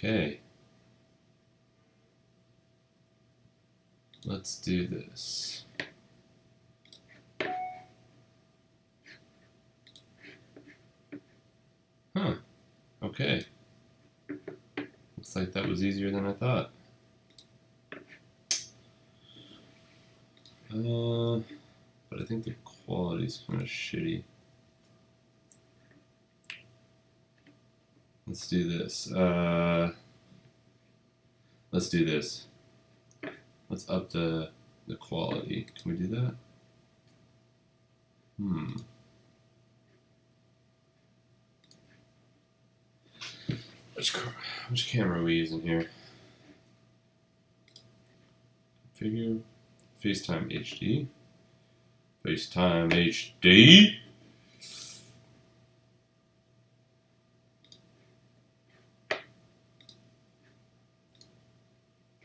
Okay. Let's do this. Huh. Okay. Looks like that was easier than I thought. But I think the quality's kind of shitty. Let's do this. Let's do this. Let's up the quality. Can we do that? Which camera are we using here? Figure. FaceTime HD. FaceTime HD.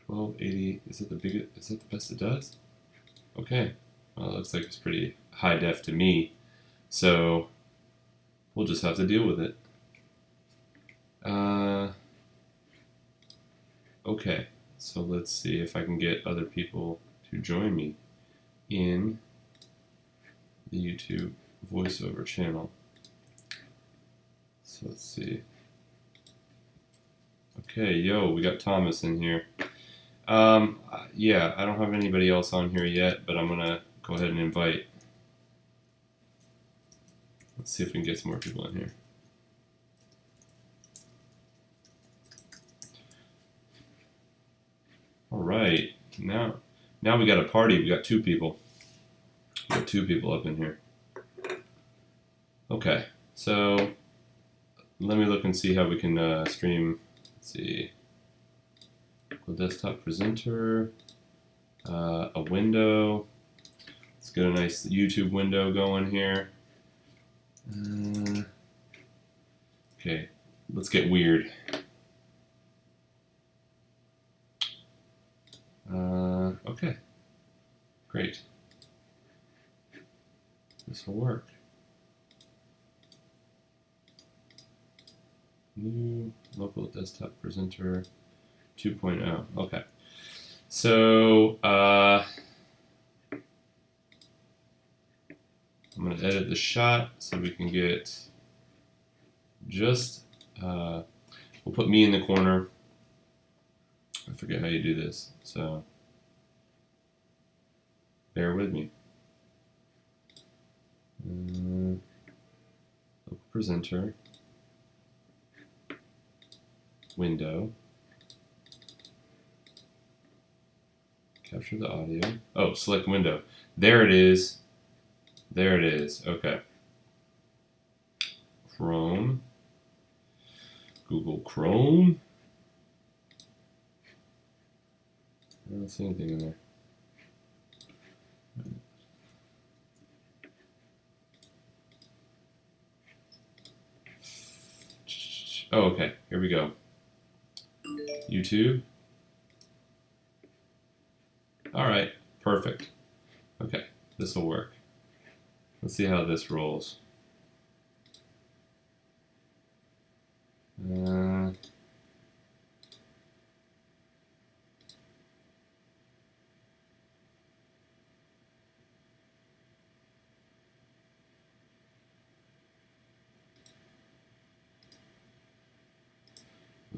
$1280. Is it the biggest? Is that the best it does? Okay. Well, it looks like it's pretty high def to me. So we'll just have to deal with it. Okay. So let's see if I can get other people to join me in the YouTube voiceover channel. So let's see. Okay, yo, we got Thomas in here. Yeah, I don't have anybody else on here yet, but I'm gonna go ahead and invite. Let's see if we can get some more people in here. All right, now we got a party. We got two people. We got two people up in here. Okay, so let me look and see how we can stream. Let's see. Desktop presenter, a window. Let's get a nice YouTube window going here. Okay, let's get weird. Okay, great. This will work. New local desktop presenter 2.0. Okay. So I'm going to edit the shot so we can get just, we'll put me in the corner. I forget how you do this, so bear with me. Local presenter, window, capture the audio. Oh, select window. There it is. There it is. Okay. Chrome. Google Chrome. I don't see anything in there. Oh, okay. Here we go. YouTube. All right. Perfect. Okay. This will work. Let's see how this rolls.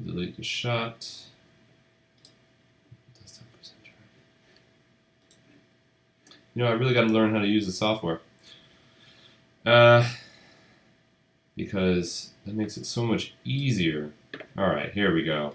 Delete the shot. You know, I really got to learn how to use the software. Because that makes it so much easier. All right, here we go.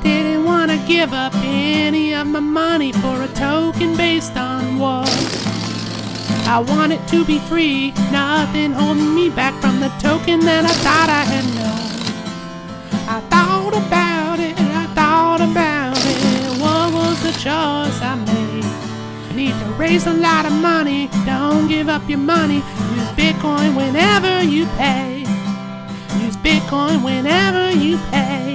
didn't want to give up any of my money for a token based on what? I want it to be free, nothing holding me back from the token that I thought I had known. I thought about it, what was the choice I made? Need to raise a lot of money, don't give up your money, use Bitcoin whenever you pay. Use Bitcoin whenever you pay.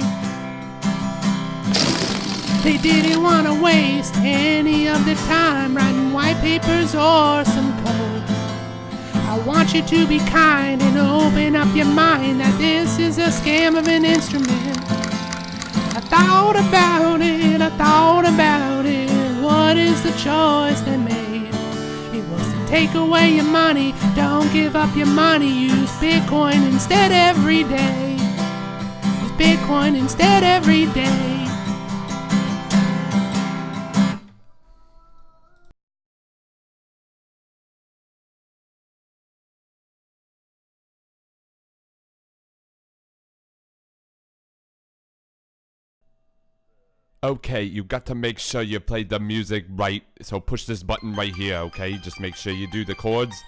They didn't want to waste any of their time writing white papers or some code. I want you to be kind and open up your mind that this is a scam of an instrument. I thought about it, what is the choice they made? It was to take away your money, don't give up your money, use Bitcoin instead every day. Use Bitcoin instead every day. Okay, you got to make sure you play the music right, so push this button right here, okay? Just make sure you do the chords.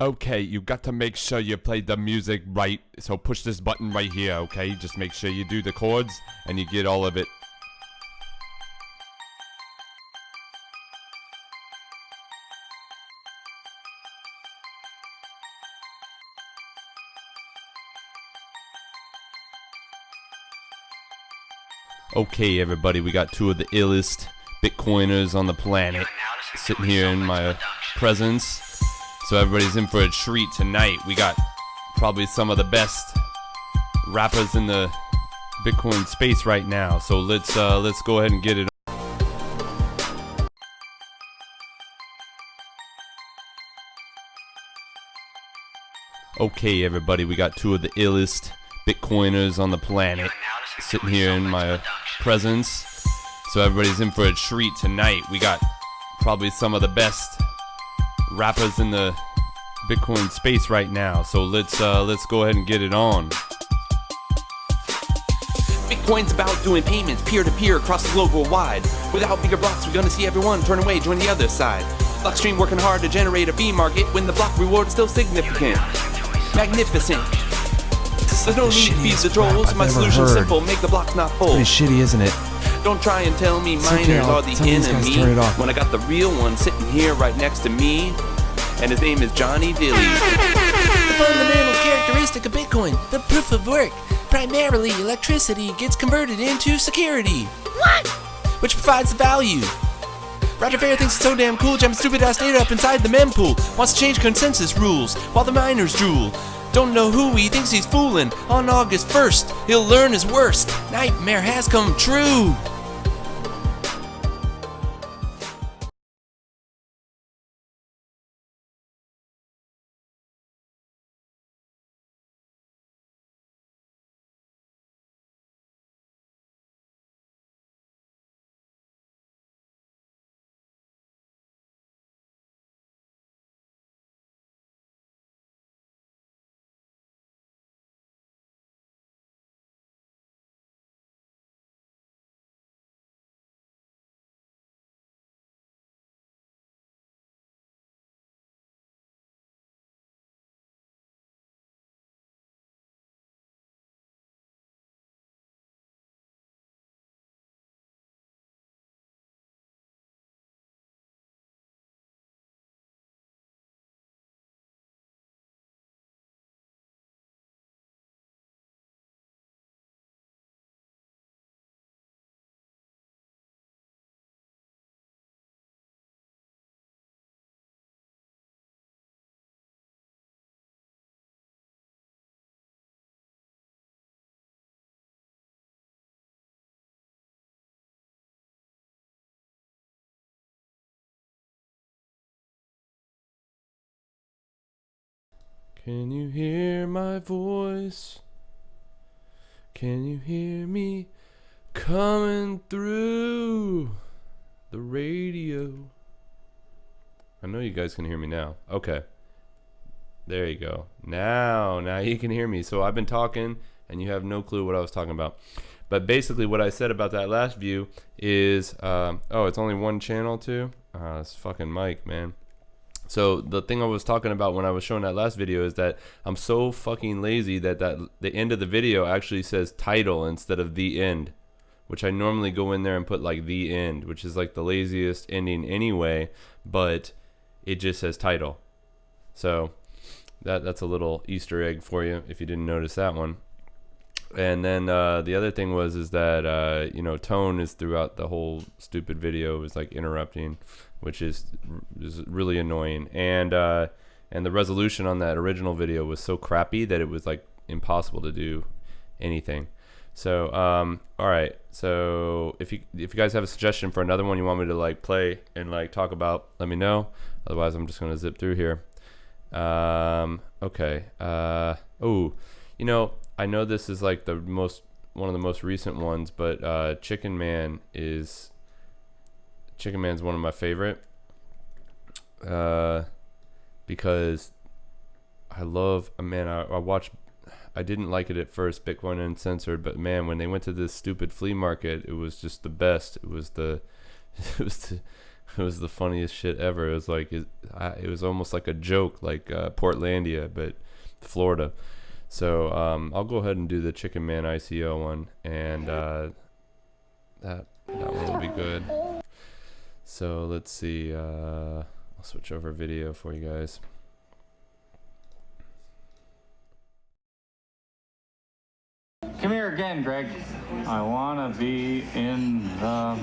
Okay, you got to make sure you play the music right, so push this button right here, okay? Just make sure you do the chords and you get all of it. Okay, everybody, we got two of the illest Bitcoiners on the planet sitting here in my presence. So everybody's in for a treat tonight. We got probably some of the best rappers in the Bitcoin space right now. So let's go ahead and get it. Okay, everybody, we got two of the illest Bitcoiners on the planet sitting here in my presence. So everybody's in for a treat tonight. We got probably some of the best rappers in the Bitcoin space right now. So let's go ahead and get it on. Bitcoin's about doing payments peer-to-peer across the globe worldwide. Without bigger blocks, we're gonna see everyone turn away, join the other side. Blockstream working hard to generate a fee market when the block reward's still significant. Magnificent. There's no need to feed the trolls. My solution's simple, make the blocks not full. Pretty shitty, isn't it? Don't try and tell me It's miners okay, are the tell these guys to enemy turn it off. when I got the real one sitting here right next to me, and his name is Johnny Dilly. The fundamental characteristic of Bitcoin, the proof of work. Primarily, electricity gets converted into security. What? Which provides the value. Roger Ver thinks it's so damn cool, jamming stupid ass data up inside the mempool. Wants to change consensus rules while the miners drool. Don't know who he thinks he's fooling. On August 1st, he'll learn his worst. Nightmare has come true. Can you hear my voice? Can you hear me coming through the radio? I know you guys can hear me now. Okay. There you go. Now you can hear me. So I've been talking and you have no clue what I was talking about. But basically what I said about that last view is, it's only one channel too? It's fucking Mike, man. So the thing I was talking about when I was showing that last video is that I'm so fucking lazy that the end of the video actually says title instead of the end, which I normally go in there and put like the end, which is like the laziest ending anyway, but it just says title. So that's a little Easter egg for you if you didn't notice that one. And then the other thing is that tone is throughout the whole stupid video is like interrupting, which is really annoying. And the resolution on that original video was so crappy that it was like impossible to do anything. So all right. So if you guys have a suggestion for another one you want me to like play and like talk about, let me know. Otherwise, I'm just gonna zip through here. Okay. I know this is like one of the most recent ones, but Chicken Man's one of my favorite because I watched. I didn't like it at first, Bitcoin Uncensored, but man, when they went to this stupid flea market, it was just the best. It was the funniest shit ever. It was like it was almost like a joke, like Portlandia, but Florida. So I'll go ahead and do the Chicken Man ICO one, and that one will be good. So let's see. I'll switch over video for you guys. Come here again, Greg. I want to be in the...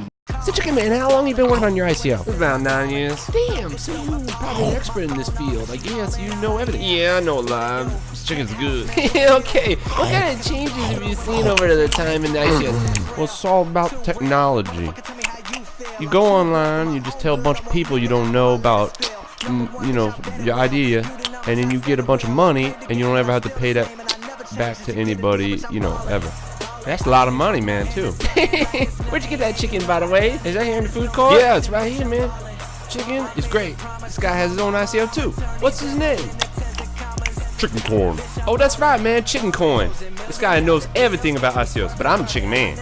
So Chicken Man, how long have you been working on your ICO? About 9 years. Damn, so you're probably an expert in this field. I guess you know everything. Yeah, I know a lot. This chicken's good. Okay, what kind of changes have you seen over the time in the ICO? Well, it's all about technology. You go online, you just tell a bunch of people you don't know about, your idea, and then you get a bunch of money, and you don't ever have to pay that back to anybody, ever. That's a lot of money, man, too. Where'd you get that chicken, by the way? Is that here in the food court? Yeah, it's right here, man. Chicken is great. This guy has his own ICO, too. What's his name? Chicken Corn. Oh, that's right, man. Chicken Corn. This guy knows everything about ICOs, but I'm the Chicken Man.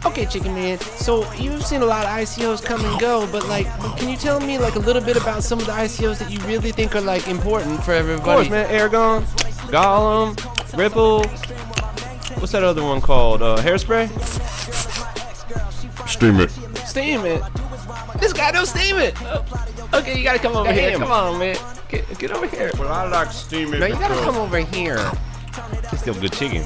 Okay, Chicken Man. So you've seen a lot of ICOs come and go, but can you tell me a little bit about some of the ICOs that you really think are important for everybody? Of course, man. Aragon, Gollum, Ripple. What's that other one called? Hairspray? Steam it. Steam it? This guy don't steam it. Okay, you gotta come over here. Come on, man. Get over here. Well, I like steam it. No, you gotta come over here. It's still good chicken.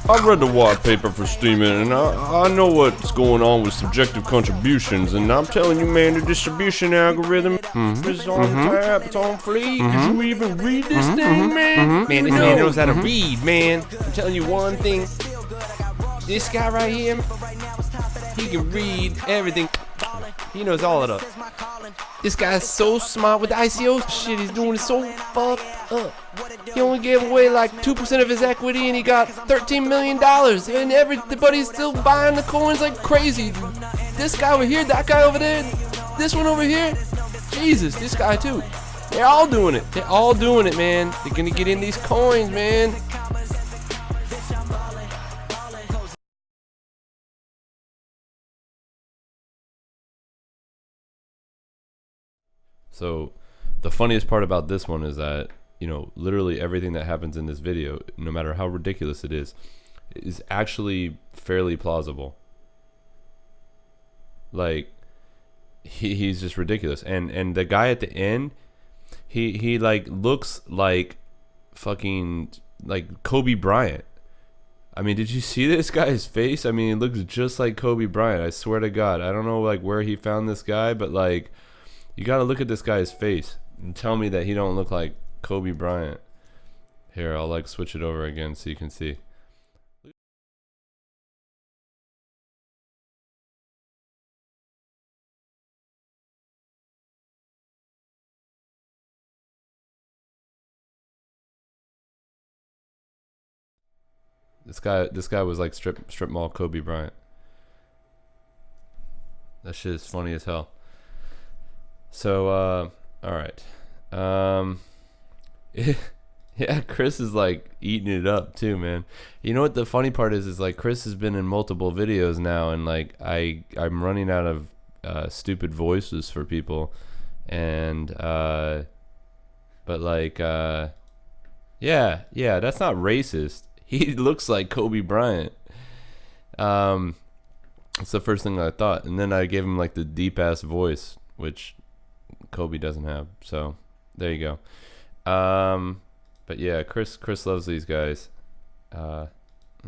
I've read the white paper for steaming, and I know what's going on with subjective contributions, and I'm telling you, man, the distribution algorithm is on tap, it's on fleek. Did you even read this thing, man? Man, this man knows how to read, man. I'm telling you one thing. This guy right here, he can read everything. He knows all of it. This guy's so smart with the ICOs. Shit, he's doing it so fucked up. He only gave away 2% of his equity and he got $13 million. And everybody's still buying the coins like crazy. This guy over here, that guy over there, this one over here. Jesus, this guy too. They're all doing it. They're all doing it, man. They're gonna get in these coins, man. So the funniest part about this one is that, literally everything that happens in this video, no matter how ridiculous it is actually fairly plausible. He's just ridiculous. And the guy at the end, he looks like fucking Kobe Bryant. I mean, did you see this guy's face? I mean, he looks just like Kobe Bryant. I swear to God. I don't know where he found this guy, but you gotta look at this guy's face and tell me that he don't look like Kobe Bryant. Here, I'll switch it over again so you can see. This guy was like strip mall Kobe Bryant. That shit is funny as hell. So all right. Yeah, Chris is like eating it up too, man. You know what the funny part is like Chris has been in multiple videos now, and like I'm running out of stupid voices for people, and but like yeah, that's not racist. He looks like Kobe Bryant. It's the first thing I thought, and then I gave him like the deep ass voice, which Kobe doesn't have. So there you go. But yeah, Chris loves these guys. Let's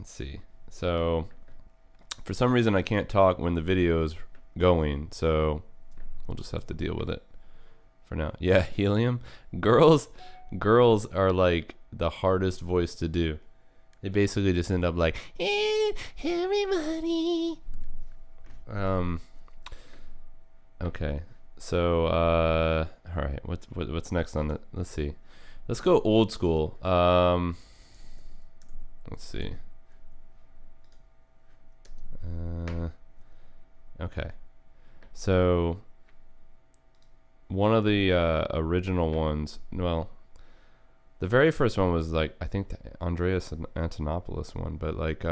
see. So for some reason I can't talk when the video is going, so we'll just have to deal with it for now. Yeah, helium. Girls are like the hardest voice to do. They basically just end up like, hey, everybody. Okay. So all right, what's next on it? Let's see. Let's go old school. Let's see. Okay. So one of the original ones, well, the very first one was like, I think the Andreas Antonopoulos one, but like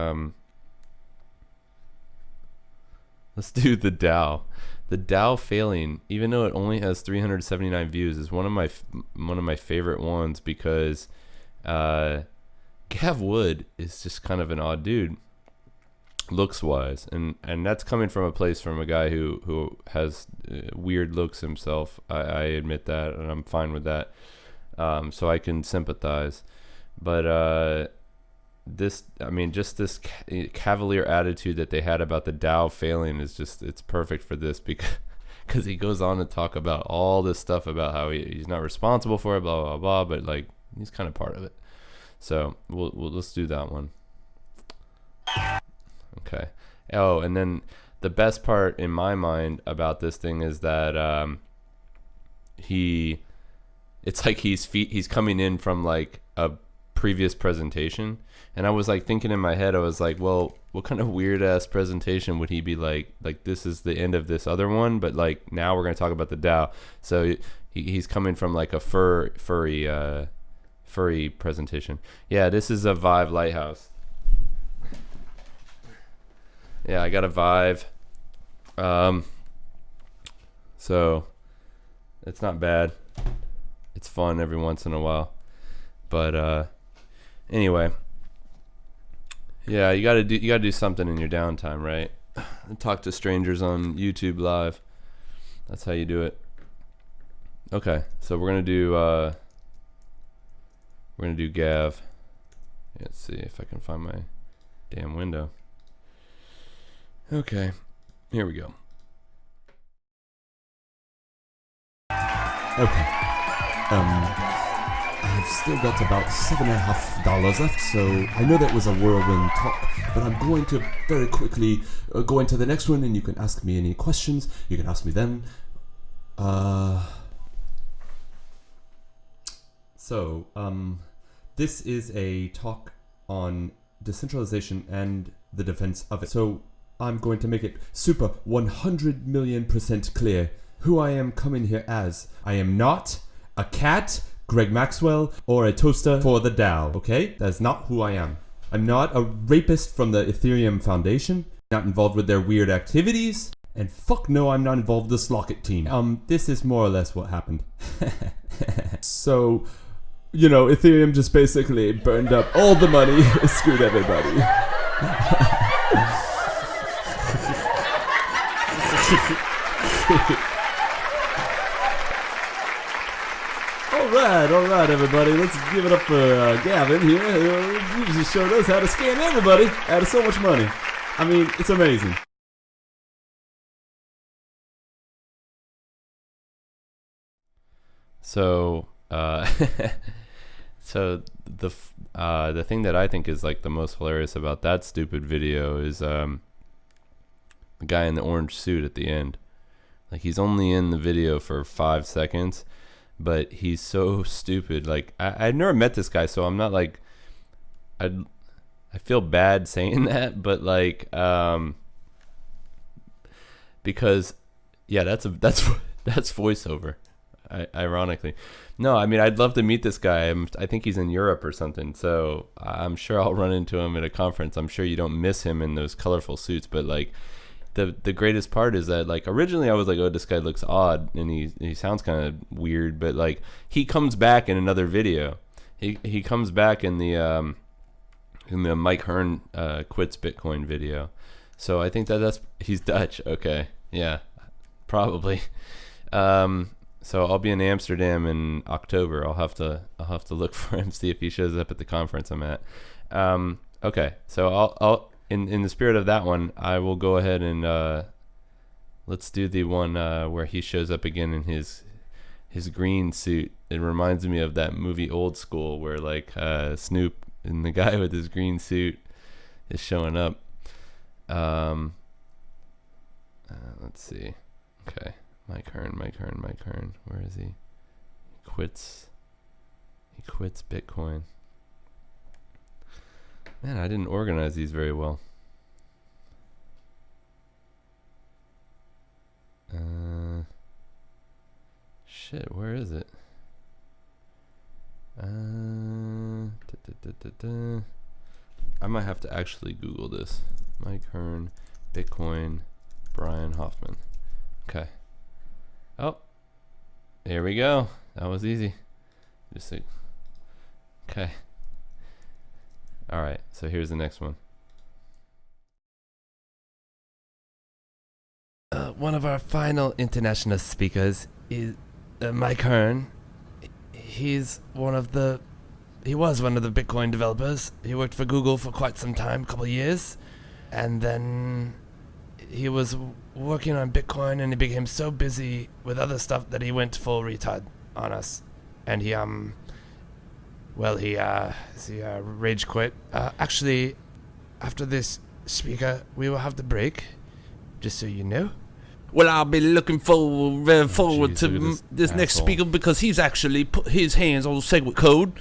let's do the Dow. The Dow failing, even though it only has 379 views, is one of my favorite ones because Gav Wood is just kind of an odd dude, looks wise, and that's coming from a place from a guy who has weird looks himself. I admit that, and I'm fine with that. So I can sympathize, but this cavalier attitude that they had about the Dow failing is just, it's perfect for this, because he goes on to talk about all this stuff about how he's not responsible for it, blah blah blah, but like he's kind of part of it. So let's do that one. Okay. Oh, and then the best part in my mind about this thing is that it's like he's coming in from like a previous presentation, and I was like thinking in my head, I was like, well, what kind of weird ass presentation would he be like this is the end of this other one, but like now we're going to talk about the Dow. So he's coming from like a furry presentation. Yeah, this is a Vive Lighthouse. Yeah, I got a Vive. So it's not bad. It's fun every once in a while. But anyway, yeah, you gotta do something in your downtime, right? Talk to strangers on YouTube Live. That's how you do it. Okay, so we're gonna do Gav. Let's see if I can find my damn window. Okay, here we go. Okay. I've still got about $7.50 left, so I know that was a whirlwind talk, but I'm going to very quickly go into the next one, and you can ask me any questions. You can ask me them. This is a talk on decentralization and the defense of it. So I'm going to make it super 100 million% clear who I am coming here as. I am not a cat, Greg Maxwell, or a toaster for the Dow, okay? That's not who I am. I'm not a rapist from the Ethereum Foundation, not involved with their weird activities, and fuck no, I'm not involved with the Slockit team. This is more or less what happened. So, you know, Ethereum just basically burned up all the money, screwed everybody. All right, everybody. Let's give it up for Gavin here. He just showed us how to scam everybody out of so much money. I mean, it's amazing. So, so the thing that I think is like the most hilarious about that stupid video is the guy in the orange suit at the end. Like, he's only in the video for 5 seconds, but he's so stupid. Like, I've never met this guy, so I'm not like, I feel bad saying that, but like, because yeah, that's voiceover. Ironically, no, I mean, I'd love to meet this guy. I think he's in Europe or something, so I'm sure I'll run into him at a conference. I'm sure you don't miss him in those colorful suits, but like, the greatest part is that, like, originally I was like, oh, this guy looks odd and he sounds kind of weird, but like, he comes back in another video. He comes back in the Mike Hearn quits Bitcoin video. So I think he's Dutch. Okay, yeah, probably. So I'll be in Amsterdam in October. I'll have to look for him, see if he shows up at the conference I'm at. Okay, so I'll in the spirit of that one, I will go ahead and let's do the one where he shows up again in his green suit. It reminds me of that movie Old School, where like Snoop and the guy with his green suit is showing up. Let's see. Okay. Mike Hearn. Where is he? He quits Bitcoin. Man, I didn't organize these very well. Shit, where is it? I might have to actually Google this. Mike Hearn, Bitcoin, Brian Hoffman. Okay. Oh, here we go. That was easy. Okay. All right. So here's the next one. One of our final international speakers is Mike Hearn. He was one of the Bitcoin developers. He worked for Google for quite some time, a couple of years, and then he was working on Bitcoin, and he became so busy with other stuff that he went full retard on us, and he rage quit. Actually, after this speaker, we will have the break, just so you know. Well, I'll be looking forward to this next speaker, because he's actually put his hands on the SegWit code.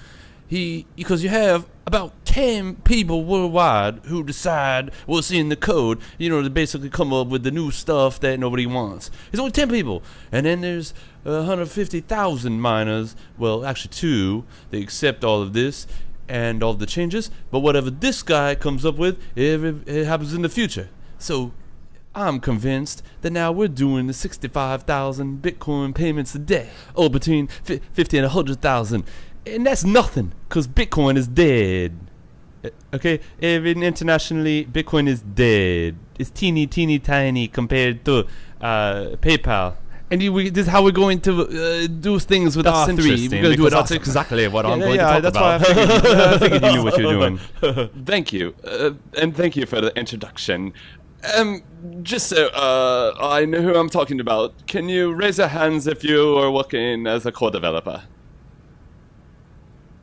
Because you have about 10 people worldwide who decide what's in the code, to basically come up with the new stuff that nobody wants. There's only 10 people. And then there's 150,000 miners, well, actually 2, they accept all of this and all the changes, but whatever this guy comes up with, it happens in the future. So I'm convinced that now we're doing the 65,000 Bitcoin payments a day, or between 50 and 100,000. And that's nothing, because Bitcoin is dead. Okay? Even internationally, Bitcoin is dead. It's teeny tiny compared to PayPal. And this is how we're going to do things with R3. We're going to do it. That's exactly what I'm going to talk about. That's why I figured you knew what you were doing. Thank you. And thank you for the introduction. Just so I know who I'm talking about, can you raise your hands if you are working as a core developer?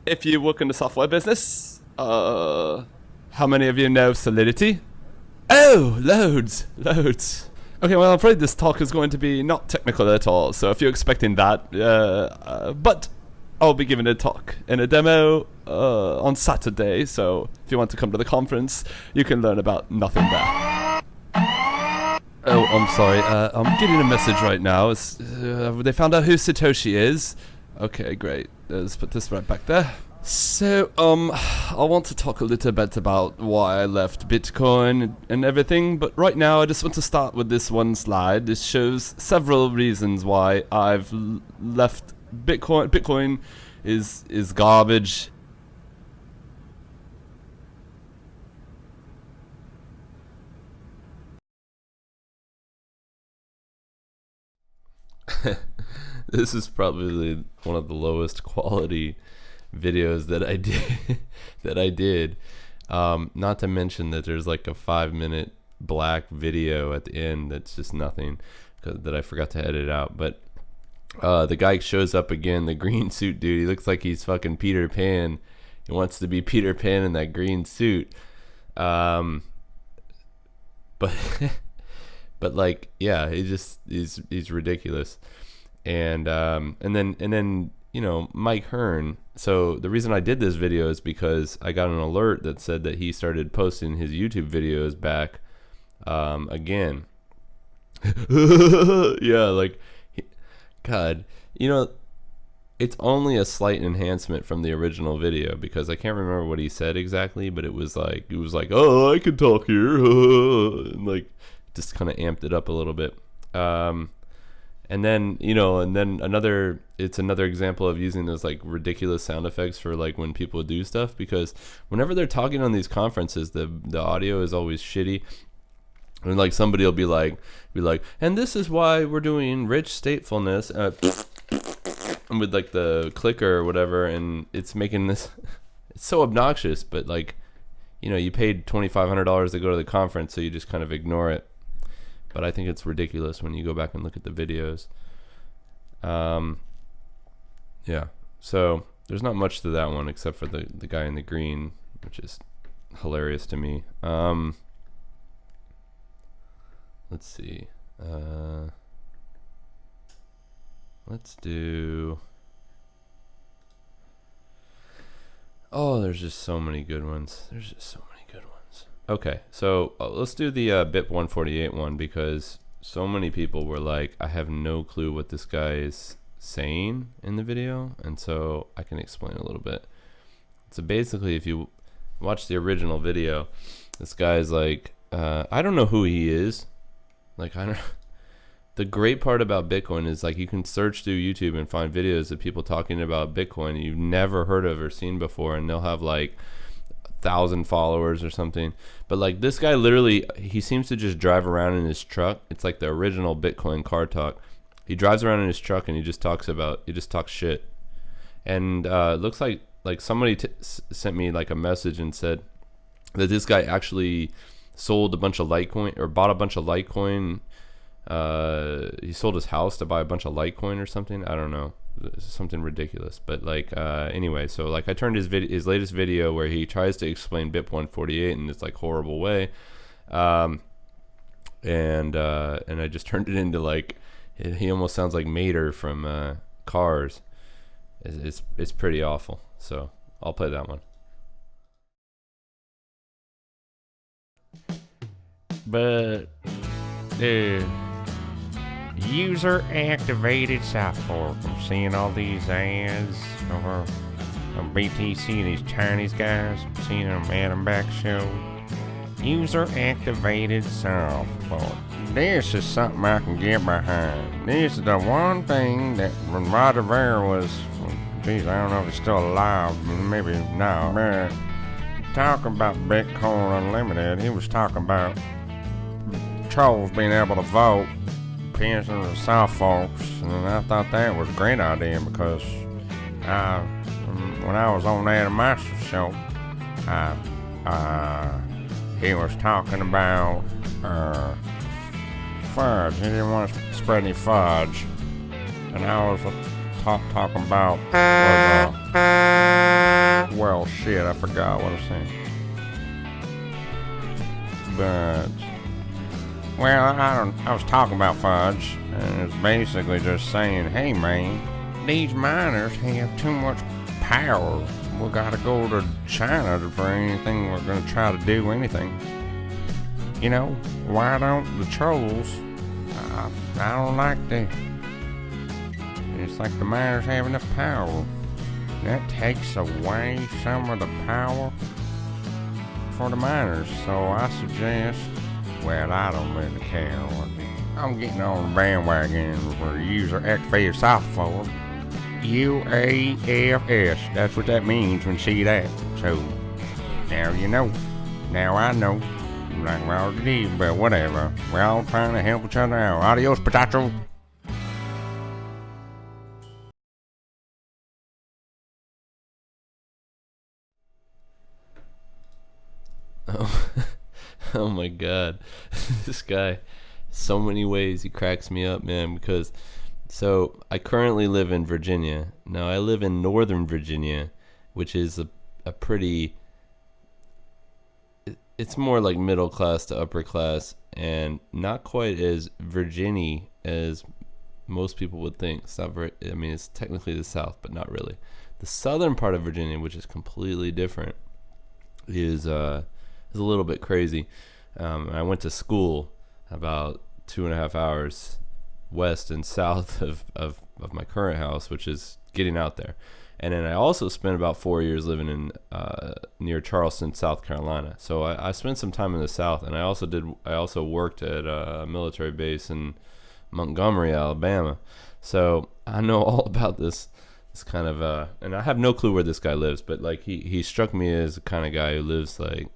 If you work in the software business, how many of you know Solidity? Oh, loads. Okay, well, I'm afraid this talk is going to be not technical at all, so if you're expecting that, but I'll be giving a talk and a demo on Saturday, so if you want to come to the conference, you can learn about nothing there. Oh, I'm sorry, I'm getting a message right now. They found out who Satoshi is. Okay, great. Let's put this right back there. So, I want to talk a little bit about why I left Bitcoin and everything, but right now I just want to start with this one slide. This shows several reasons why I've left Bitcoin. Bitcoin is garbage. This is probably one of the lowest quality videos that I did. Not to mention that there's like a 5-minute black video at the end that's just nothing, that I forgot to edit out. But the guy shows up again, the green suit dude. He looks like he's fucking Peter Pan. He wants to be Peter Pan in that green suit. But like, yeah, he's ridiculous. And then you know, Mike Hearn. So the reason I did this video is because I got an alert that said that he started posting his YouTube videos back again. Yeah, like, God, you know, it's only a slight enhancement from the original video, because I can't remember what he said exactly, but it was like, oh, I can talk here, and like just kind of amped it up a little bit. And then, you know, and then it's another example of using those like ridiculous sound effects for like when people do stuff, because whenever they're talking on these conferences, the audio is always shitty. And like somebody will be like, and this is why we're doing rich statefulness, and with like the clicker or whatever, and it's making this, it's so obnoxious, but like, you know, you paid $2,500 to go to the conference, so you just kind of ignore it. But I think it's ridiculous when you go back and look at the videos. Yeah, so there's not much to that one except for the guy in the green, which is hilarious to me. Let's see. Let's do... Oh, there's just so many good ones. Okay, so let's do the BIP 148 one, because so many people were like, I have no clue what this guy is saying in the video, and so I can explain a little bit. So basically, if you watch the original video, this guy's like, I don't know who he is. Like, I don't. The great part about Bitcoin is like you can search through YouTube and find videos of people talking about Bitcoin you've never heard of or seen before, and they'll have like 1,000 followers or something. But like this guy literally, he seems to just drive around in his truck. It's like the original Bitcoin car talk. He drives around in his truck and he just talks shit. And it looks like somebody sent me like a message and said that this guy actually sold a bunch of Litecoin, or bought a bunch of Litecoin. He sold his house to buy a bunch of Litecoin or something. I don't know, something ridiculous. But like anyway, so like I turned his latest video where he tries to explain BIP 148 in this like horrible way, and I just turned it into like, he almost sounds like Mater from Cars. It's pretty awful. So I'll play that one. But the user activated software, I'm seeing all these ads over on BTC, these Chinese guys, I'm seeing them at them back show. User activated software. This is something I can get behind. This is the one thing that when Roger Ver was, geez, I don't know if he's still alive, maybe now, but talking about Bitcoin Unlimited, he was talking about trolls being able to vote, pensions of South folks, and I thought that was a great idea, because when I was on the Adam Master show, he was talking about fudge. He didn't want to spread any fudge, and I was talking about well, shit, I forgot what I was saying. But well, I was talking about fudge, and it's basically just saying, hey man, these miners have too much power. We gotta go to China for anything we're gonna try to do anything. You know, why don't the trolls, I don't like that. It's like the miners have enough power. That takes away some of the power for the miners, so I suggest, well, I don't really care. I'm getting on the bandwagon for user activated software. UAFS. That's what that means when you see that. So, now you know. Now I know. Like we already did, but whatever. We're all trying to help each other out. Adios, potato. Oh my god. This guy, so many ways he cracks me up, man, because so I currently live in Virginia. Now I live in Northern Virginia, which is a pretty, it's more like middle class to upper class, and not quite as Virginia as most people would think. It's not very. I mean, it's technically the South, but not really. The southern part of Virginia, which is completely different, is a little bit crazy. I went to school about 2.5 hours west and south of my current house, which is getting out there. And then I also spent about 4 years living in near Charleston, South Carolina. So I spent some time in the South, and I also worked at a military base in Montgomery, Alabama. So I know all about this kind of and I have no clue where this guy lives, but like he struck me as the kind of guy who lives like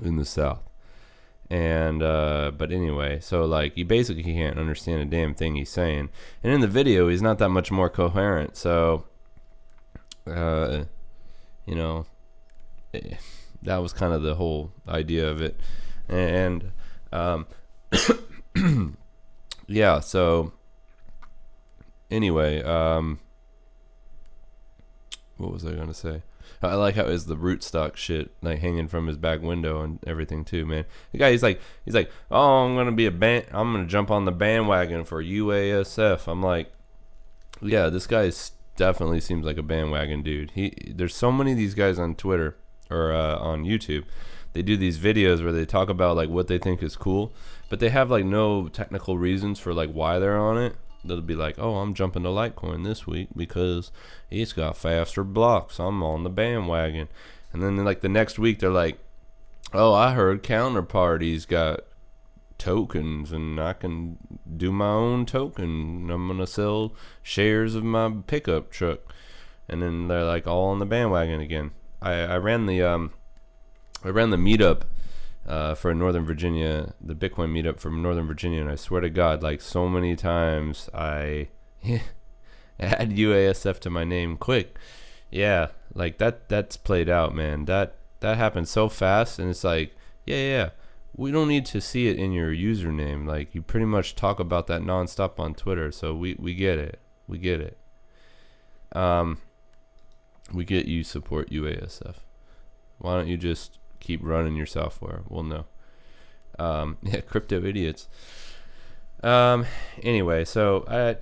in the South. And but anyway, so like you basically can't understand a damn thing he's saying. And in the video, he's not that much more coherent. So that was kind of the whole idea of it. And yeah, so anyway, what was I gonna say? I like how is the rootstock shit like hanging from his back window and everything too, man. The guy, he's like, oh, I'm gonna jump on the bandwagon for UASF. I'm like, yeah, this guy definitely seems like a bandwagon dude. There's so many of these guys on Twitter or on YouTube. They do these videos where they talk about like what they think is cool, but they have like no technical reasons for like why they're on it. They'll be like, oh, I'm jumping to Litecoin this week because it's got faster blocks. I'm on the bandwagon. And then like the next week they're like, oh, I heard Counterparty's got tokens and I can do my own token. I'm going to sell shares of my pickup truck. And then they're like all on the bandwagon again. I ran the meetup for Northern Virginia, the Bitcoin meetup from Northern Virginia, and I swear to God, like so many times I add UASF to my name quick. Yeah, like that's played out, man. That happened so fast, and it's like, yeah, we don't need to see it in your username. Like you pretty much talk about that nonstop on Twitter, so we get it. We get it. We get you support UASF. Why don't you just keep running your software? We'll know. Yeah, crypto idiots. Anyway, so I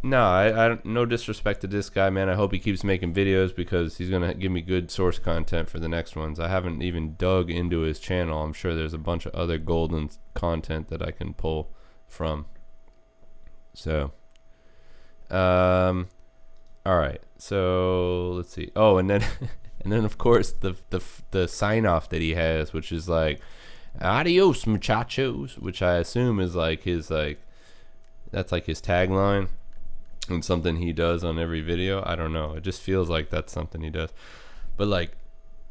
no disrespect to this guy, man. I hope he keeps making videos because he's gonna give me good source content for the next ones. I haven't even dug into his channel. I'm sure there's a bunch of other golden content that I can pull from. So all right, so let's see. Oh, and then and then of course the sign off that he has, which is like adios muchachos, which I assume is like his that's like his tagline and something he does on every video. I don't know, it just feels like that's something he does, but like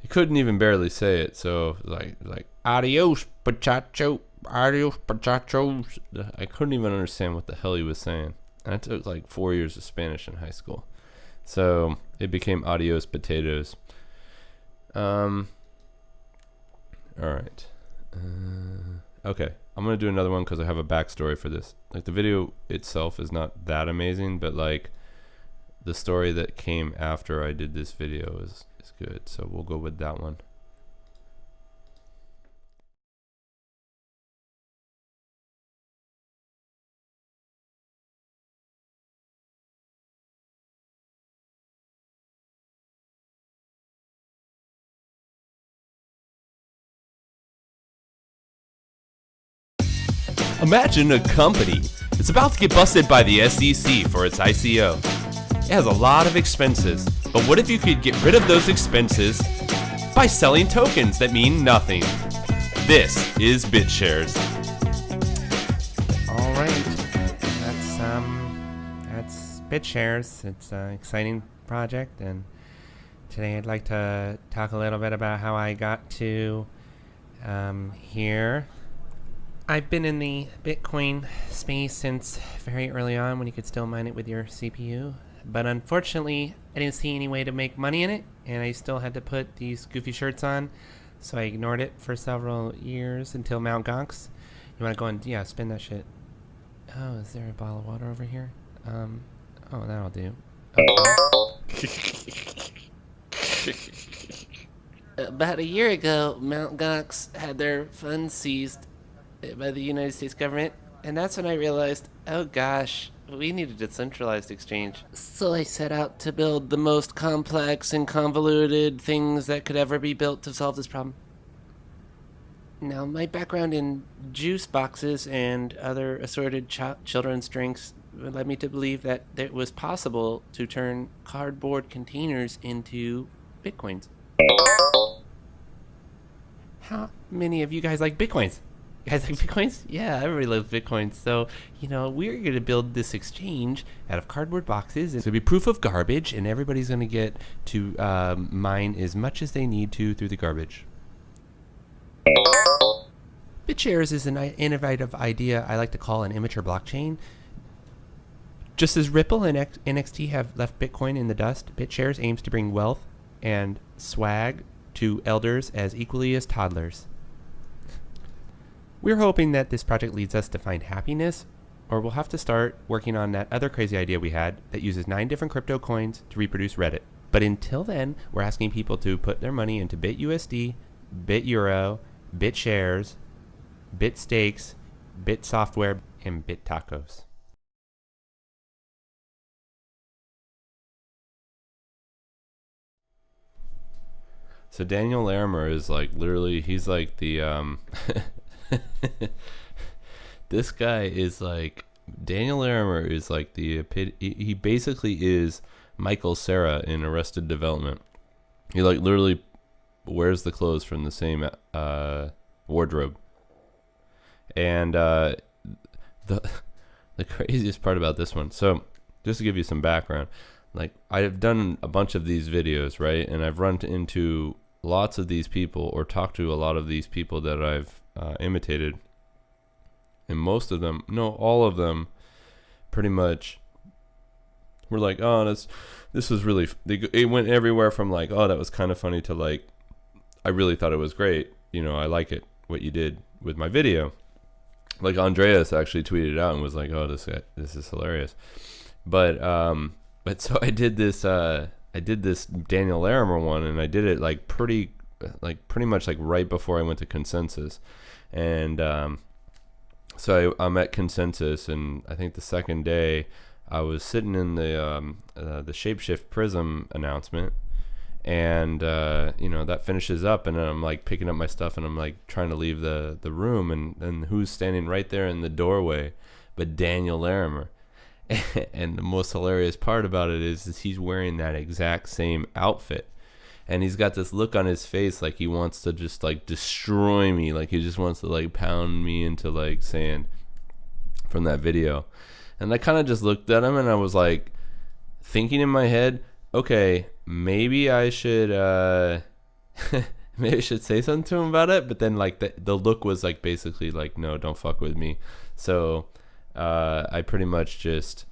he couldn't even barely say it, so like adios muchacho, adios muchachos. I couldn't even understand what the hell he was saying, and I took like 4 years of Spanish in high school, so it became adios potatoes. All right. Okay, I'm gonna do another one because I have a backstory for this. Like the video itself is not that amazing, but like the story that came after I did this video is good, so we'll go with that one. Imagine a company that's about to get busted by the SEC for its ICO. It has a lot of expenses, but what if you could get rid of those expenses by selling tokens that mean nothing? This is Bitshares. All right, that's Bitshares. It's an exciting project, and today I'd like to talk a little bit about how I got to here. I've been in the Bitcoin space since very early on, when you could still mine it with your CPU. But unfortunately, I didn't see any way to make money in it, and I still had to put these goofy shirts on. So I ignored it for several years until Mt. Gox. You want to go and, yeah, spin that shit. Oh, is there a bottle of water over here? Oh, that'll do. About a year ago, Mt. Gox had their funds seized by the United States government, and that's when I realized, oh gosh, We need a decentralized exchange. So I set out to build the most complex and convoluted things that could ever be built to solve this problem. Now, my background in juice boxes and other assorted children's drinks led me to believe that it was possible to turn cardboard containers into bitcoins. How many of you guys like bitcoins? You guys like bitcoins? Yeah, everybody loves bitcoins. So, we're going to build this exchange out of cardboard boxes. It's going to be proof of garbage, and everybody's going to get to mine as much as they need to through the garbage. Bitshares is an innovative idea I like to call an immature blockchain. Just as Ripple and NXT have left Bitcoin in the dust, Bitshares aims to bring wealth and swag to elders as equally as toddlers. We're hoping that this project leads us to find happiness, or we'll have to start working on that other crazy idea we had that uses 9 different crypto coins to reproduce Reddit. But until then, we're asking people to put their money into BitUSD, BitEuro, BitShares, BitStakes, BitSoftware, and BitTacos. So Daniel Larimer is like literally, he's like the this guy is like, Daniel Larimer is like he basically is Michael Cera in Arrested Development. He like literally wears the clothes from the same wardrobe. And the craziest part about this one, so just to give you some background, like I've done a bunch of these videos, right? And I've run into lots of these people or talked to a lot of these people that I've imitated. And most of them, no, all of them pretty much were like, oh, this was really, it went everywhere from like, oh, that was kind of funny to like, I really thought it was great. I like it, what you did with my video. Like Andreas actually tweeted out and was like, oh, this is hilarious. But so I did this Daniel Larimer one, and I did it like pretty much like right before I went to Consensus. And so I'm at Consensus, and I think the second day I was sitting in the Shapeshift Prism announcement, and that finishes up, and then I'm like picking up my stuff, and I'm like trying to leave the room, and who's standing right there in the doorway but Daniel Larimer. And the most hilarious part about it is he's wearing that exact same outfit, and he's got this look on his face like he wants to just like destroy me, like he just wants to like pound me into like sand from that video. And I kind of just looked at him, and I was like thinking in my head, okay, maybe I should maybe I should say something to him about it. But then like the look was like basically like, no, don't fuck with me. So I pretty much just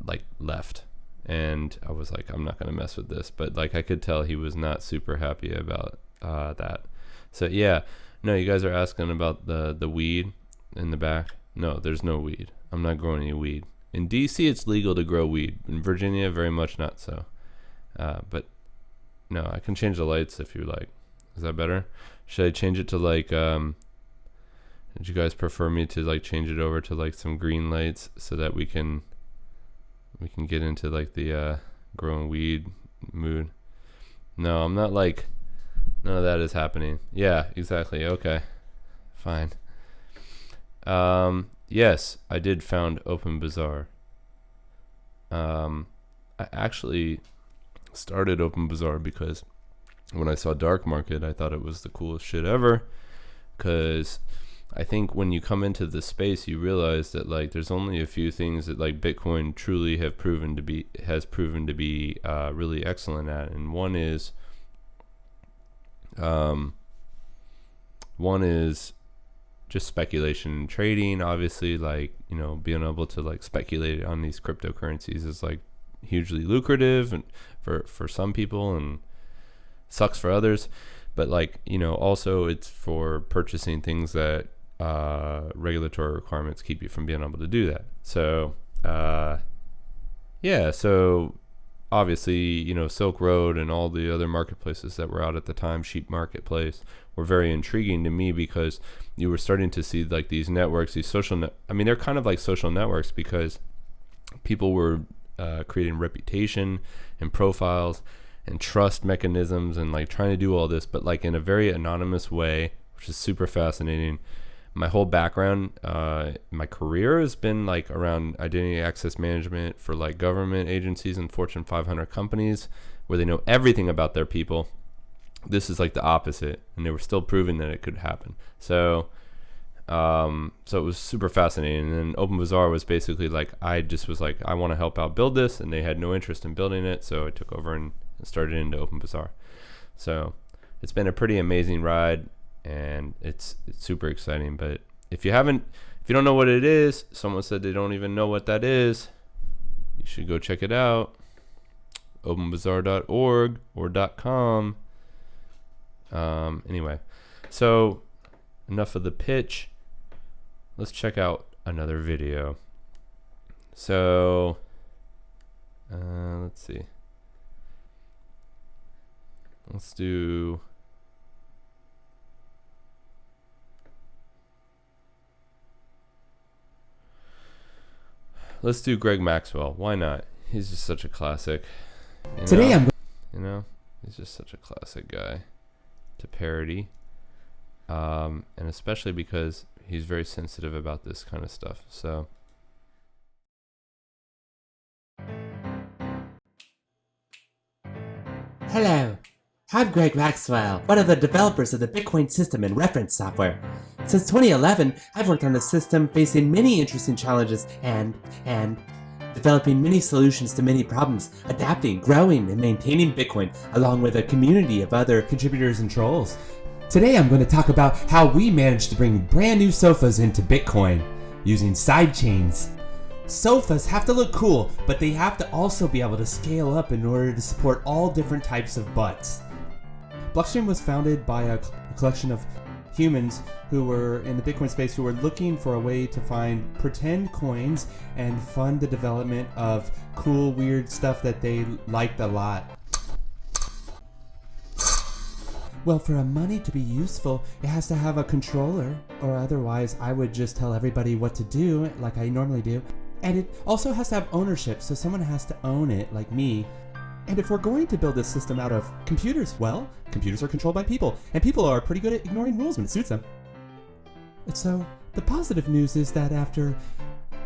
like left, and I was like, I'm not gonna mess with this. But like I could tell he was not super happy about that. So yeah, no, you guys are asking about the weed in the back. No, there's no weed. I'm not growing any weed. In DC, it's legal to grow weed. In Virginia, very much not so. But no, I can change the lights if you like. Is that better? Should I change it to like would you guys prefer me to like change it over to like some green lights so that we can get into like the growing weed mood? No, I'm not like, none of that is happening. Yeah, exactly. Okay, fine. Yes, I did found Open Bazaar. I actually started Open Bazaar because when I saw Dark Market, I thought it was the coolest shit ever, because I think when you come into the space, you realize that like there's only a few things that like Bitcoin truly has proven to be really excellent at, and one is just speculation and trading. Obviously, like, being able to like speculate on these cryptocurrencies is like hugely lucrative and for some people, and sucks for others. But like, also it's for purchasing things that regulatory requirements keep you from being able to do that. So yeah, so obviously, you know, Silk Road and all the other marketplaces that were out at the time, Sheep Marketplace, were very intriguing to me because you were starting to see like these networks, these I mean, they're kind of like social networks because people were creating reputation and profiles and trust mechanisms and like trying to do all this, but like in a very anonymous way, which is super fascinating. My whole background, my career has been like around identity access management for like government agencies and Fortune 500 companies where they know everything about their people. This is like the opposite, and they were still proving that it could happen. So it was super fascinating. And then OpenBazaar was basically like, I just was like, I want to help out build this, and they had no interest in building it, so I took over and started into OpenBazaar. So it's been a pretty amazing ride, and it's super exciting. But if you don't know what it is, someone said they don't even know what that is, you should go check it out. openbazaar.org or .com. Anyway, so enough of the pitch. Let's check out another video. So let's see. Let's do Greg Maxwell. Why not? He's just such a classic. Today he's just such a classic guy to parody. And especially because he's very sensitive about this kind of stuff. So hello, I'm Greg Maxwell, one of the developers of the Bitcoin system and reference software. Since 2011, I've worked on the system, facing many interesting challenges and developing many solutions to many problems, adapting, growing, and maintaining Bitcoin, along with a community of other contributors and trolls. Today I'm going to talk about how we managed to bring brand new sofas into Bitcoin using sidechains. Sofas have to look cool, but they have to also be able to scale up in order to support all different types of butts. Blockstream was founded by a collection of humans who were in the Bitcoin space who were looking for a way to find pretend coins and fund the development of cool, weird stuff that they liked a lot. Well, for money to be useful, it has to have a controller, or otherwise I would just tell everybody what to do like I normally do. And it also has to have ownership, so someone has to own it, like me. And if we're going to build this system out of computers, well, computers are controlled by people, and people are pretty good at ignoring rules when it suits them. And so, the positive news is that after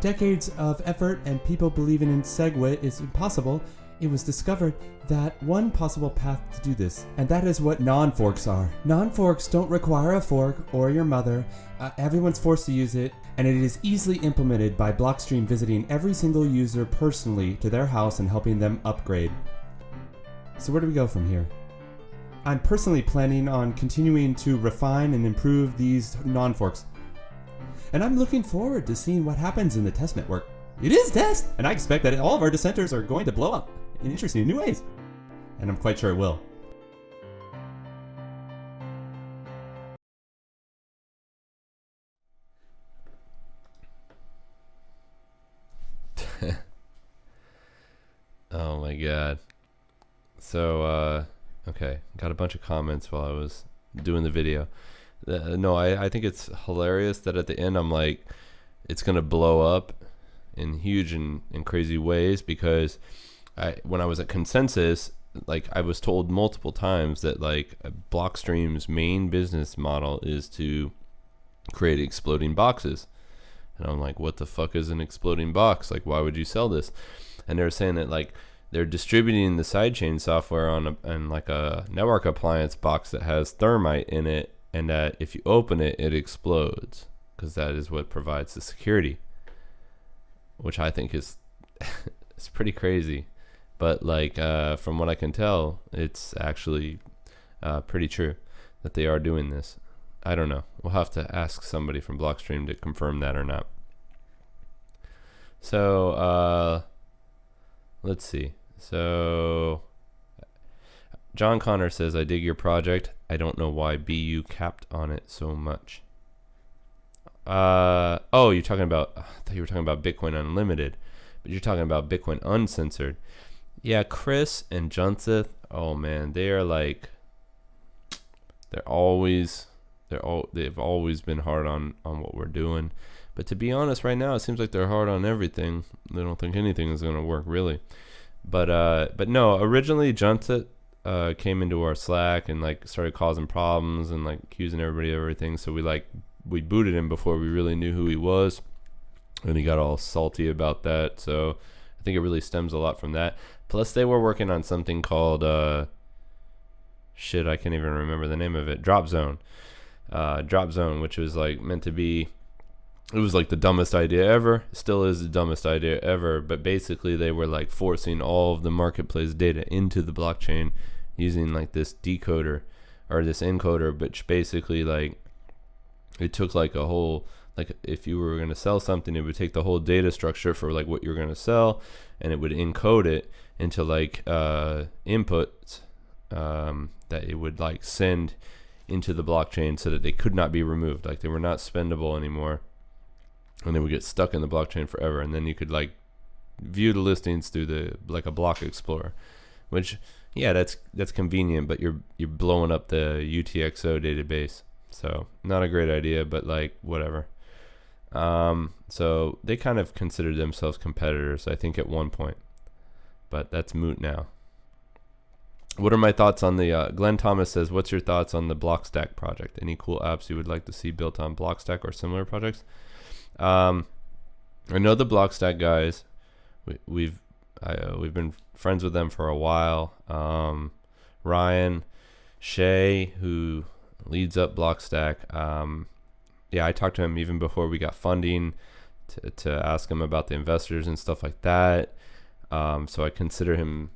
decades of effort and people believing in SegWit is impossible, it was discovered that one possible path to do this, and that is what non-forks are. Non-forks don't require a fork or your mother. Everyone's forced to use it, and it is easily implemented by Blockstream visiting every single user personally to their house and helping them upgrade. So where do we go from here? I'm personally planning on continuing to refine and improve these non-forks. And I'm looking forward to seeing what happens in the test network. It is test, and I expect that all of our dissenters are going to blow up in interesting new ways. And I'm quite sure it will. oh my god. So, okay, got a bunch of comments while I was doing the video. No, I think it's hilarious that at the end I'm like, it's going to blow up in huge and crazy ways, because when I was at Consensus, like I was told multiple times that like Blockstream's main business model is to create exploding boxes. And I'm like, what the fuck is an exploding box? Like, why would you sell this? And they were saying that like they're distributing the sidechain software on like a network appliance box that has thermite in it, and that if you open it, it explodes, because that is what provides the security, which I think is it's pretty crazy. But like from what I can tell, it's actually pretty true that they are doing this. I don't know. We'll have to ask somebody from Blockstream to confirm that or not. So let's see. So John Connor says, I dig your project. I don't know why BU capped on it so much. Oh, you're talking about, I thought you were talking about Bitcoin Unlimited, but you're talking about Bitcoin Uncensored. Yeah, Chris and Junseth. Oh man, they are like, they've always been hard on what we're doing. But to be honest, right now it seems like they're hard on everything. They don't think anything is gonna work really. But no, originally Junseth came into our Slack and like started causing problems and like accusing everybody of everything. So we booted him before we really knew who he was, and he got all salty about that. So I think it really stems a lot from that. Plus, they were working on something called I can't even remember the name of it. Drop Zone, which was like meant to be. It was like the dumbest idea ever. Still is the dumbest idea ever. But basically, they were like forcing all of the marketplace data into the blockchain using like this decoder or this encoder, which basically like it took like a whole, like if you were going to sell something, it would take the whole data structure for like what you're going to sell, and it would encode it into like inputs that it would like send into the blockchain so that they could not be removed. Like they were not spendable anymore, and they would get stuck in the blockchain forever. And then you could like view the listings through the like a block explorer, which yeah, that's convenient, but you're blowing up the UTXO database. So not a great idea, but like whatever. So they kind of considered themselves competitors, I think, at one point, but that's moot now. What are my thoughts on the Glenn Thomas says, what's your thoughts on the Blockstack project? Any cool apps you would like to see built on Blockstack or similar projects? I know the Blockstack guys. We've been friends with them for a while. Ryan, Shay, who leads up Blockstack. Yeah, I talked to him even before we got funding to ask him about the investors and stuff like that. So I consider him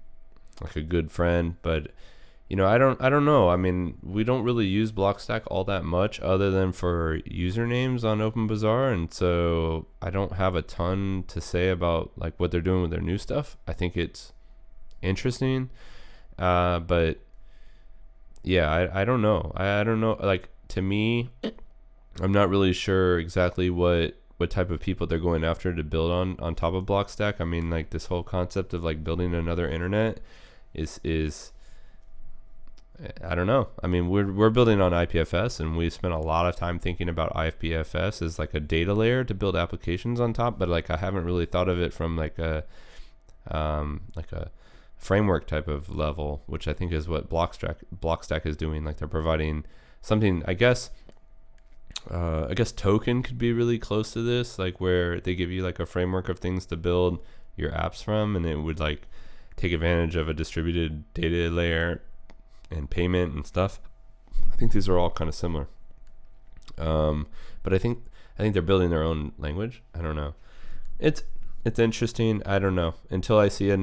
like a good friend, but you know, I don't know. I mean, we don't really use Blockstack all that much other than for usernames on OpenBazaar, and so I don't have a ton to say about like what they're doing with their new stuff. I think it's interesting, but yeah, I don't know. I don't know. Like, to me, I'm not really sure exactly what type of people they're going after to build on top of Blockstack. I mean, like this whole concept of like building another internet is I don't know. I mean, we're building on IPFS, and we spent a lot of time thinking about IPFS as like a data layer to build applications on top, but like I haven't really thought of it from like a framework type of level, which I think is what Blockstack is doing. Like they're providing something, I guess Token could be really close to this, like where they give you like a framework of things to build your apps from, and it would like take advantage of a distributed data layer and payment and stuff. I think these are all kind of similar. But I think they're building their own language. I don't know. It's interesting. I don't know. Until I see a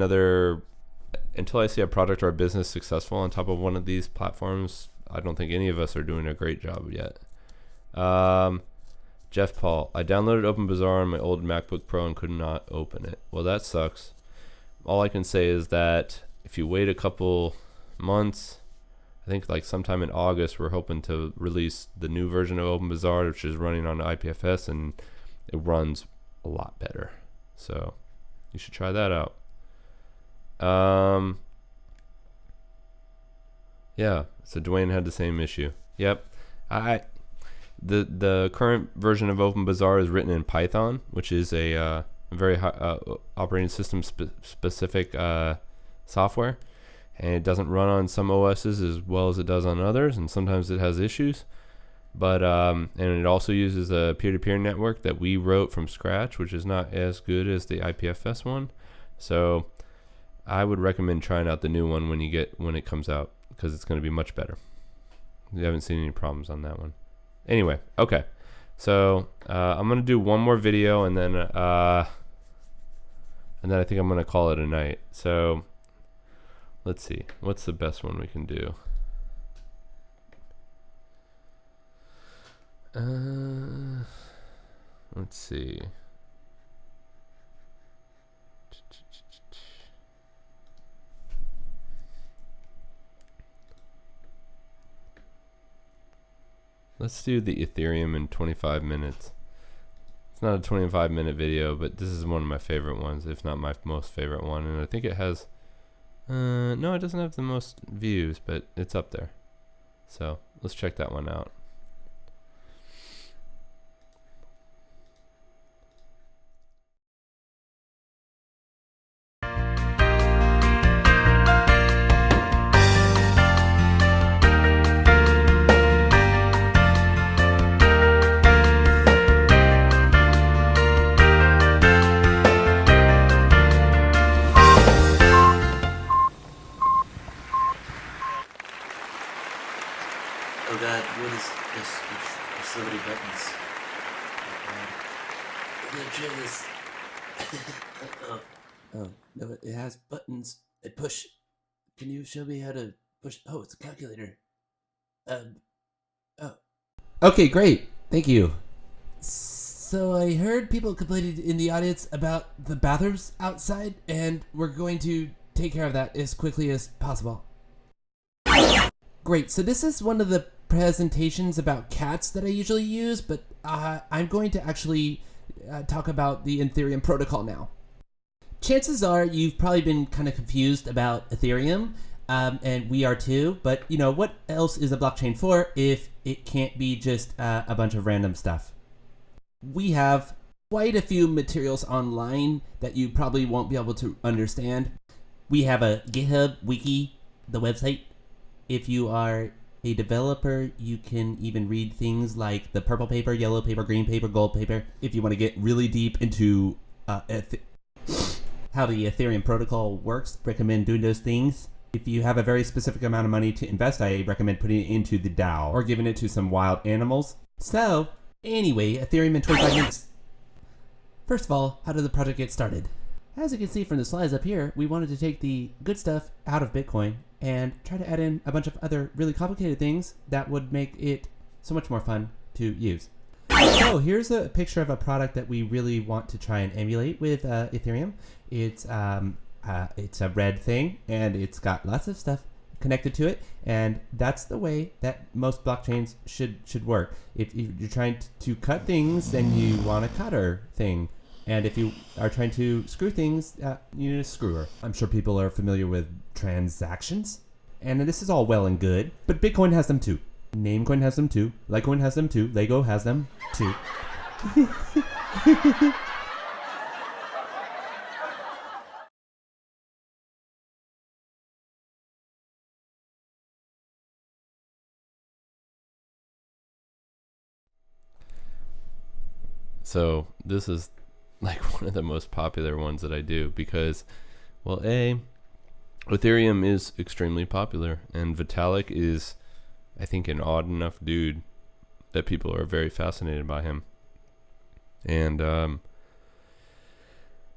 product or a business successful on top of one of these platforms, I don't think any of us are doing a great job yet. Jeff Paul, I downloaded OpenBazaar on my old MacBook Pro and could not open it. Well, that sucks. All I can say is that if you wait a couple months, I think like sometime in August, we're hoping to release the new version of OpenBazaar, which is running on IPFS, and it runs a lot better. So you should try that out. Yeah, so Dwayne had the same issue. Yep. The current version of OpenBazaar is written in Python, which is a very high, operating system specific software, and it doesn't run on some OSs as well as it does on others, and sometimes it has issues. But and it also uses a peer-to-peer network that we wrote from scratch, which is not as good as the IPFS one. So I would recommend trying out the new one when it comes out, because it's going to be much better. We haven't seen any problems on that one. Anyway, okay. So I'm going to do one more video, and then I think I'm going to call it a night. So let's see. What's the best one we can do? Let's see. Let's do the Ethereum in 25 minutes. It's not a 25-minute video, but this is one of my favorite ones, if not my most favorite one. And I think it has No, it doesn't have the most views, but it's up there. So let's check that one out. Oh God, what is this? There's so many buttons. I'm gonna try this. Oh, no, it has buttons. I push. Can you show me how to push? Oh, it's a calculator. Oh. Okay, great. Thank you. So I heard people complaining in the audience about the bathrooms outside, and we're going to take care of that as quickly as possible. Great, so this is one of the presentations about cats that I usually use, but I'm going to actually talk about the Ethereum protocol now. Chances are you've probably been kind of confused about Ethereum, and we are too, but you know, what else is a blockchain for if it can't be just a bunch of random stuff? We have quite a few materials online that you probably won't be able to understand. We have a GitHub wiki, the website. If you are a developer, you can even read things like the purple paper, yellow paper, green paper, gold paper. If you want to get really deep into how the Ethereum protocol works, recommend doing those things. If you have a very specific amount of money to invest, I recommend putting it into the DAO or giving it to some wild animals. So, anyway, Ethereum in 25 minutes. First of all, how did the project get started? As you can see from the slides up here, we wanted to take the good stuff out of Bitcoin and try to add in a bunch of other really complicated things that would make it so much more fun to use. So here's a picture of a product that we really want to try and emulate with Ethereum. It's a red thing, and it's got lots of stuff connected to it, and that's the way that most blockchains should work. If you're trying to cut things, then you want a cutter thing. And if you are trying to screw things, you need a screwer. I'm sure people are familiar with transactions. And this is all well and good, but Bitcoin has them too. Namecoin has them too. Litecoin has them too. Lego has them too. So this is like one of the most popular ones that I do because, well, Ethereum is extremely popular, and Vitalik is, I think, an odd enough dude that people are very fascinated by him. And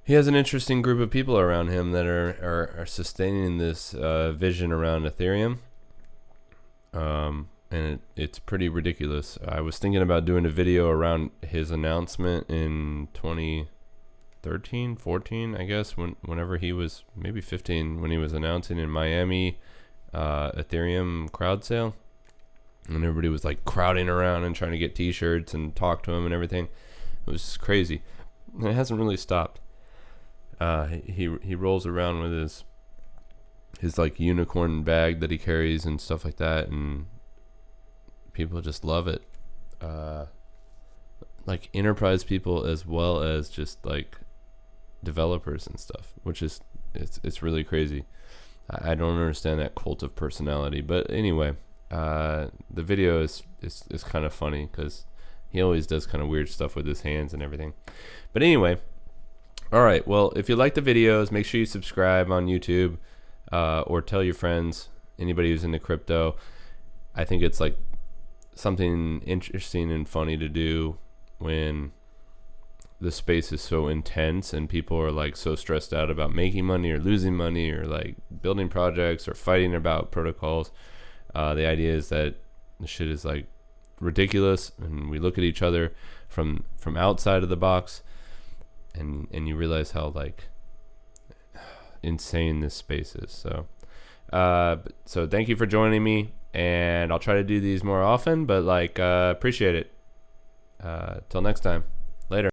he has an interesting group of people around him that are sustaining this vision around Ethereum. And it's pretty ridiculous. I was thinking about doing a video around his announcement in 2013, 14, I guess, whenever he was, maybe 15, when he was announcing in Miami Ethereum crowd sale. And everybody was like crowding around and trying to get t-shirts and talk to him and everything. It was crazy. And it hasn't really stopped. He rolls around with his like unicorn bag that he carries and stuff like that, and people just love it. Like enterprise people as well as just like developers and stuff, which is it's really crazy. I don't understand that cult of personality, but anyway, the video is kind of funny because he always does kind of weird stuff with his hands and everything. But anyway, all right, well, if you like the videos, make sure you subscribe on YouTube, or tell your friends, anybody who's into crypto. I think it's like something interesting and funny to do when the space is so intense and people are like so stressed out about making money or losing money or like building projects or fighting about protocols. The idea is that the shit is like ridiculous, and we look at each other from outside of the box, and you realize how like insane this space is. So thank you for joining me, and I'll try to do these more often, but like appreciate it. Till next time.